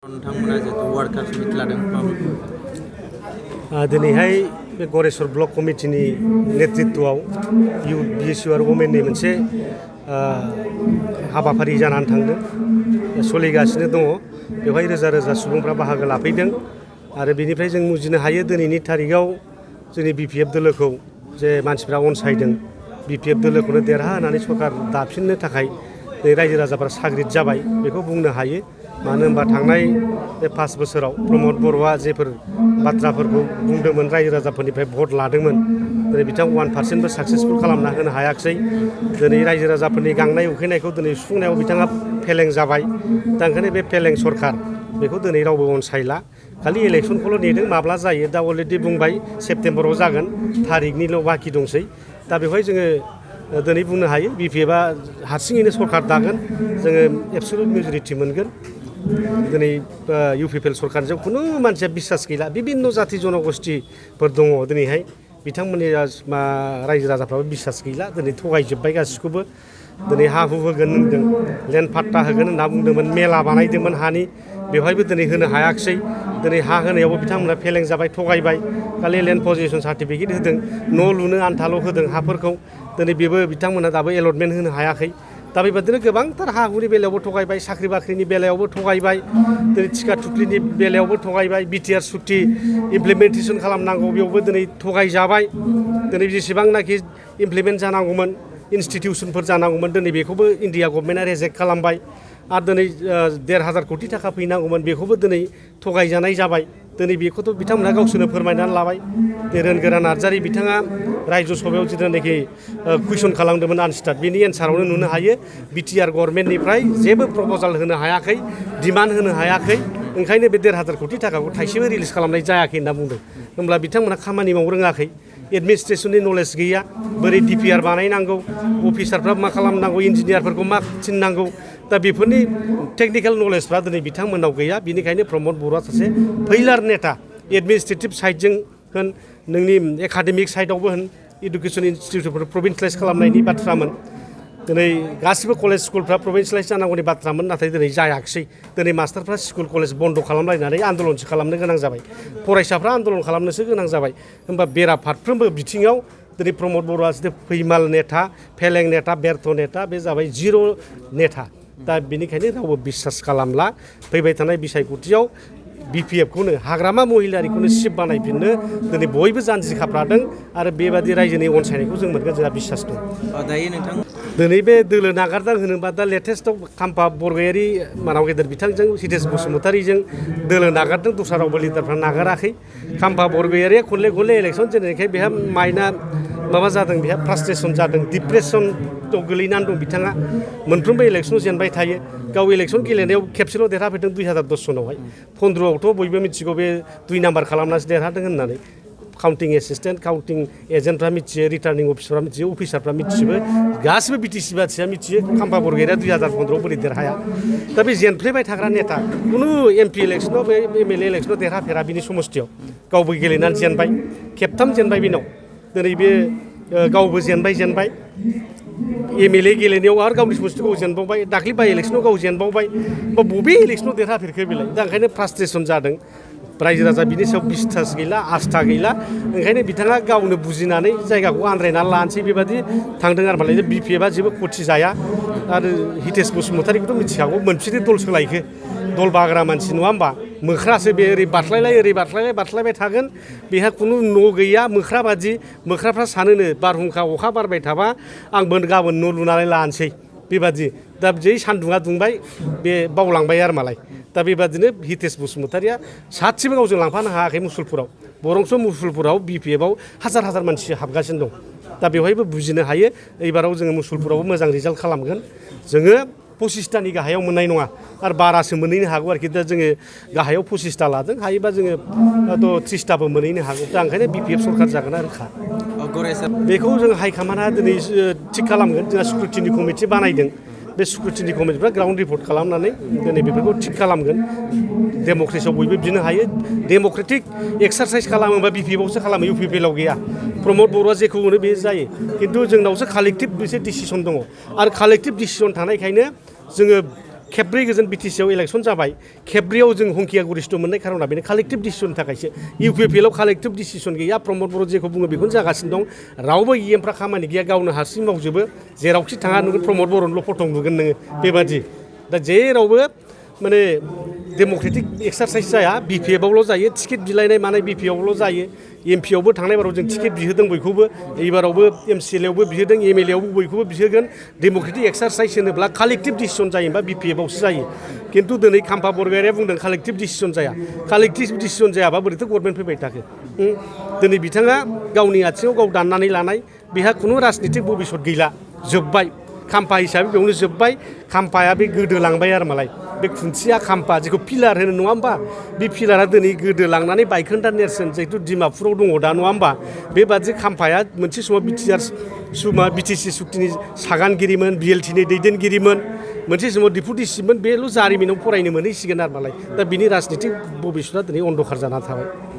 नोंथांमोना जितु वार्कार्स मिट लादों दिनैहाय बे गरेस्वर ब्लक कमिटिनि नेतृत्वआव इउथ बिएसइउ आरो वमेननि मोनसे हाबाफारि जानानै थांदों सोलिगासिनो दङ बेवहाय रोजा रोजा सुबुंफ्रा बाहागो लाफैदों आरो बेनिफ्राय जों बुजिनो हायो दिनैनि तारिखआव जोंनि बिपिएफ दोलोखौ जे मानसिफ्रा अनसायदों बिपिएफ दोलोखौनो देरहाहोनानै सरकार दाफिननो थाखाय रायजो राजाफ्रा साग्रिद जाबाय बेखौ बुंनो हायो मानो होनबा थांनाय बे 5 बोसोराव प्रमद बर'आ जेफोर बाथ्राफोरखौ बुंदोंमोन रायजो राजाफोरनिफ्राय भट लादोंमोन दिनै बिथां 1%बो साक्सेसफुल खालामना होनो हायाखिसै दिनै रायजो राजाफोरनि गांनाय उखैनायखौ दिनै सुफुंनायाव बिथाङा फेलें जाबाय दा ओंखायनो बे फेलें सरकार बेखौ दिनै रावबो अनसायला खालि इलेक्सनखौल' नेदों माब्ला जायो दा अलरेडि बुंबाय सेप्तेम्बराव जागोन तारिखनिल' बाखि दंसै दा बेवहाय जोङो दिनै बुंनो हायो बिपिएफआ हारसिङैनो सरकार दागोन जोङो एबसुलुट मेजरिटि मोनगोन दिनै इउपिपिएल सरकारजों खुनु मानसिया बिसास गैला बिभिन्न जाति जनगोष्ठीफोर दङ दिनैहाय बिथांमोननि रायजो राजाफ्राबो बिसास गैला दिनै थगायजोब्बाय गासिखौबो दिनै हा हु होगोन होनदों लेन्ड पाट्टा होगोन होनना बुंदोंमोन मेला बानायदोंमोन हानि बेवहायबो दिनै होनो हायाखिसै दिनै हा होनायावबो बिथांमोना फेलें जाबाय थगायबाय खालि लेन्ड पजिशन सार्टिफिकेट होदों न' लुनो आन्थाल' होदों हाफोरखौ दिनै बेबो बिथांमोना दाबो एलटमेन्ट होनो हायाखै दा बेबादिनो गोबांथार हा हुनि बेलायावबो थगायबाय साख्रि बाख्रिनि बेलायावबो थगायबाय दिनै टिका थुख्लिनि बेलायावबो थगायबाय बिटिआर सुक्ति इमप्लिमेन्टेसन खालामनांगौ बेयावबो दिनै थगायजाबाय दिनै जेसेबांनाखि इमप्लिमेन्ट जानांगौमोन इन्स्टिटिउसनफोर जानांगौमोन दिनै बेखौबो इन्डिया गभर्नमेन्टआ रेजेक्ट खालामबाय आरो दिनै 1,500 कोटि थाखा फैनांगौमोन बेखौबो दिनै थगायजानाय जाबाय दिनै बेखौथ' बिथांमोनहा गावसोरनो फोरमायनानै लाबाय रोनगोरा नार्जारि बिथाङा रायजो सभायाव जिथुनाखि कुइसन खालामदोंमोन आनस्टार्ट बेनि एन्सारावनो नुनो हायो बिटिआर गभर्नमेन्टनिफ्राय जेबो प्रप'जाल होनो हायाखै डिमान्ड होनो हायाखै ओंखायनो बे 1,500 कोटि थाखाखौ थाइसेबो रिलिज खालामनाय जायाखै होनना बुंदों होमब्ला बिथांमोनहा खामानि मावनो रोङाखै एडमिनिस्ट्रेसननि नलेज गैया बोरै डिपिआर बानायनांगौ अफिसारफ्रा मा खालामनांगौ इन्जिनियारफोरखौ मा थिननांगौ दा बेफोरनि टेक्निकेल नलेजफ्रा दिनै बिथांमोननाव गैया बेनिखायनो प्रमद बर'आ सासे फैलार नेता एडमिनिस्ट्रेटिभ साइडजों होन नोंनि एकाडेमिक साइडआवबो होन इडुकेसन इन्स्टिटिउटफोर प्रभिन्सियेलाइज खालामनायनि बाथ्रामोन दिनै गासिबो कलेज स्कुलफ्रा प्रभिन्सियेलाइज जानांगौनि बाथ्रामोन नाथाय दिनै जायाखिसै दिनै मास्टारफ्रा स्कुल कलेज बन्द' खालामलायनानै आन्दलनसो खालामनो गोनां जाबाय फरायसाफ्रा आन्दलन खालामनोसो गोनां जाबाय होमबा बेराफारफ्रोमबो बिथिङाव दिनै प्रमद बर'आ फैमाल नेता फेलें नेता बेर्थ नेता बे जाबाय जिर' नेता दा बेनिखायनो रावबो बिसास खालामला फैबाय थानाय बिसायख'थियाव बिपिएफखौनो हाग्रामा महिलारिखौनो सिफ बानायफिननो दिनै बयबो जानजि खाफ्रादों आरो बेबादि रायजोनि अनसायनायखौ जों मोनगोन जोंहा बिसास दं दायो नोंथां दिनै बे दोलो नागारदां होनोबा दा लेटेस्टआव खाम्फा बरगयारि मानाव गेदेर बिथांजों हितेश बसुमतारीजों दोलो नागारदों दस्रा रावबो लिडारफ्रा नागाराखै खाम्फा बरगयारिया खनले खनले इलेक्सन जेरैखाय बेहा माइना माबा जादों बेहा फ्रास्ट्रेसन जादों डिप्रेसनाव गोलैनानै दं बिथाङा मोनफ्रोमबो इलेक्सनाव जेनबाय थायो गाव इलेक्सन गेलेनायाव खेबसेल' देरहाफैदों 2010 सनावहाय 15आवथ' बयबो मिथिगौ बे 2 नाम्बार खालामनासो देरहादों होननानै काउन्टिं एसिस्टेन्ट काउन्टिं एजेन्टफ्रा मिथियो रिटार्निं अफिसारफ्रा मिथियो अफिसारफ्रा मिथिजोबो गासिबो बिटिसि बाथिया मिथियो खाम्फा बरगयारिया 2015आव बोरै देरहाया दा बे जेनफ्लेबाय थाग्रा नेता खुनु एमपि इलेक्सनाव बे एमएलए इलेक्सनाव देरहाफेरा बिनि समस्थियाव गावबो गेलेनानै जेनबाय खेबथाम जेनबाय बेनाव दिनै बे गावबो जेनबाय एमएलए गेलेनायाव आरो गावनि समस्थिखौ जेनबावबाय दाख्लै बाय इलेक्सनाव गाव जेनबावबाय बा बबे इलेक्सनाव देरहाफेरखो बेलाय दा ओंखायनो फ्रास्ट्रेसन जादों रायजो राजा बिनि सायाव बिस्तास गैला आस्था गैला ओंखायनो बिथाङा गावनो बुजिनानै जायगाखौ आन्द्रायनानै लानोसै बेबादि थांदों आरो मालाय बिपिएफआ जेबो खथि जाया आरो हितेश बसुमतारीखौथ' मिथिखागौ मोनफिनो दल सोलायखो दल बाग्रा मानसि नङा होमबा मोख्रासो बे ओरै बारस्लायबाय थागोन बेहा खुनु न' गैया मोख्रा बादि मोख्राफ्रा सानोनो बारहुंखा अखा बारबाय थाबा आंबो गाबोन न' लुनानै लानोसै बेबादि दा जै सान्दुङा दुंबाय बे बावलांबाय आरो मालाय दा बेबादिनो हितेश बसुमतारीया सासेबो गावजों लांफानो हायाखै मुसुलपुराव बरंस मुसुलपुराव बिपिएफआव हाजार मानसि हाबगासिनो दं दा बेवहायबो बुजिनो हायो एबाराव जोङो मुसुलपुरावबो मोजां रिजाल्ट खालामगोन जोङो 25टानि गाहायाव मोननाय नङा आरो बारासो मोनहैनो हागौ आरोखि दा जोङो गाहायाव 25टा लादों हायोबा जोङो 30टाबो मोनहैनो हागौ दा ओंखायनो बिपिएफ सरकार जागोन आरो बेखौ जों हाइकमान्डआ दिनै थिग खालामगोन जोंहा स्क्रुटिनि कमिटि बानायदों बे स्क्रुटिनि कमिटिफ्रा ग्राउन्ड रिपर्ट खालामनानै दिनै बेफोरखौ थिग खालामगोन डेम'क्रेसियाव बयबो बिनो हायो डेम'क्रेटिक एक्सारसाइज खालामोबा बिपिएफआवसो खालामो इउपिपिएलआव गैया प्रमद बर'आ जेखौ मोनो बे जायो खिन्थु जोंनावसो कालेक्टिभ मोनसे डिसिसन दङ आरो कालेक्टिभ डिसिसन थानायखायनो जोङो खेब्रै गोजोन बिटिसिआव इलेक्सन जाबाय खेब्रैयाव जों हंकिया गरिष्ठ मोननाय खारना बेनो कालेक्टिभ डिसिसननि थाखायसो इउपिपिएलआव कालेक्टिभ डिसिसन गैया प्रमद बर' जेखौ बुङो बेखौनो जागासिनो दं रावबो इएमफ्रा खामानि गैया गावनो हारसिं मावजोबो जेरावखि थाङा नुगोन प्रमद बर'निल' फट' नुगोन नोङो बेबादि दा जेरावबो माने डेम'क्रेटिक एक्सारसाइज जाया बिपिएफआवल' जायो टिकेट बिलाइनाय मानाय बिपिएफआवल' जायो एमपिआवबो थांनाय बाराव जों टिकेट बिहोदों बयखौबो एबारावबो एमसिएलएआवबो बिहोदों एमएलएआवबो बयखौबो बिहोगोन डेम'क्रेटिक एक्सारसाइज होनोब्ला कालेक्टिभ डिसिसन जायोबा बिपिएफआवसो जायो खिन्थु दिनै खाम्फा बरगयारिया बुंदों कालेक्टिभ डिसिसन जाया कालेक्टिभ डिसिसन जायाबा बोरैथो गभर्नमेन्ट फैबाय थाखो दिनै बिथाङा गावनि आथिङाव गाव दाननानै लानाय बेहा खुनु राजनितिक भबिसत गैला जोब्बाय खाम्फा हिसाबै बेयावनो जोब्बाय खाम्फाया बे गोदोलांबाय आरो मालाय बे खुन्थिया खाम्फा जेखौ पिलार होनो नङा होमबा बे पिलारा दिनै गोदोलांनानै बायखोन्दा नेरसोन जिहेतु डिमापुराव दङ दा नङा होमबा बेबादि खाम्फाया मोनसे समाव बिटिसि सुक्तिनि सागानगिरिमोन बिएलटिनि दैदेनगिरिमोन मोनसे समाव डिपुटिसिमोन बेल' जारिमिनाव फरायनो मोनहैसिगोन आरो मालाय दा बिनि राजनितिक भबिसतआ दिनै अन्धकार जाना थाबाय